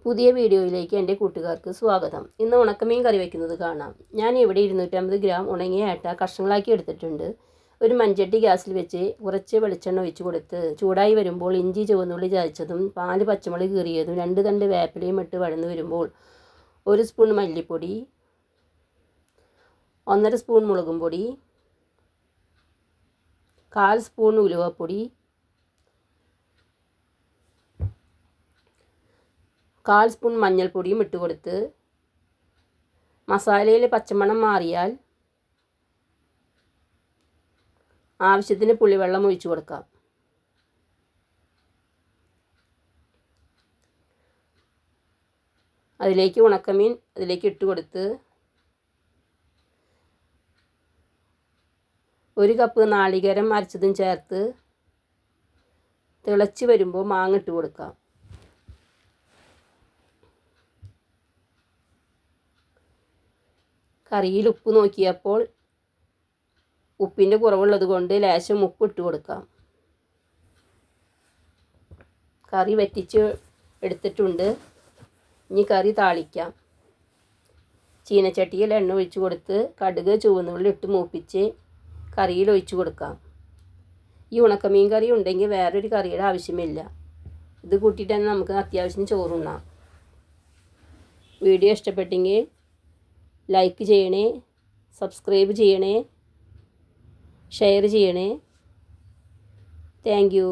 പുതിയ വീഡിയോയിലേക്ക് എൻ്റെ കൂട്ടുകാർക്ക് സ്വാഗതം. ഇന്ന് ഉണക്കമീൻ കറി വയ്ക്കുന്നത് കാണാം. ഞാൻ ഇവിടെ 250 ഗ്രാം ഉണങ്ങിയ ഏട്ട കഷ്ണങ്ങളാക്കി എടുത്തിട്ടുണ്ട്. ഒരു മൺചട്ടി ഗ്യാസിൽ വെച്ച് കുറച്ച് വെളിച്ചെണ്ണ ഒഴിച്ച് കൊടുത്ത് ചൂടായി വരുമ്പോൾ ഇഞ്ചി ചുവന്നുള്ളി ചതച്ചതും 4 പച്ചമുളക് കീറിയതും 2 തണ്ട് വേപ്പിലയും ഇട്ട് വഴന്നു വരുമ്പോൾ 1 സ്പൂൺ മല്ലിപ്പൊടി, 1.5 സ്പൂൺ മുളകും പൊടി, 1/4 സ്പൂൺ ഉലുവപ്പൊടി, 1/4 സ്പൂൺ മഞ്ഞൾപ്പൊടിയും ഇട്ട് കൊടുത്ത് മസാലയിൽ പച്ചമണം മാറിയാൽ ആവശ്യത്തിന് പുളിവെള്ളം ഒഴിച്ചു കൊടുക്കാം. അതിലേക്ക് ഉണക്കമീൻ ഇട്ട് കൊടുത്ത് 1 കപ്പ് നാളികേരം അരച്ചതും ചേർത്ത് തിളച്ച് വരുമ്പോൾ മാങ്ങ ഇട്ട് കൊടുക്കാം. കറിയിൽ ഉപ്പ് നോക്കിയപ്പോൾ ഉപ്പിൻ്റെ കുറവുള്ളത് കൊണ്ട് ലേശം ഉപ്പ് ഇട്ട് കൊടുക്കാം. കറി വറ്റിച്ച് എടുത്തിട്ടുണ്ട്. ഇനി കറി താളിക്കാം. ചീനച്ചട്ടിയിൽ എണ്ണ ഒഴിച്ച് കൊടുത്ത് കടുക് ചുവന്നുള്ളി ഇട്ട് മൂപ്പിച്ച് കറിയിൽ ഒഴിച്ച് കൊടുക്കാം. ഈ ഉണക്കമീൻ കറി ഉണ്ടെങ്കിൽ വേറൊരു കറിയുടെ ആവശ്യമില്ല. ഇത് കൂട്ടിയിട്ട് തന്നെ നമുക്ക് അത്യാവശ്യം ചോറുണ്ണാം. വീഡിയോ ഇഷ്ടപ്പെട്ടെങ്കിൽ ലൈക്ക് ചെയ്യണേ, സബ്സ്ക്രൈബ് ചെയ്യണേ, ഷെയർ ചെയ്യണേ. Thank you.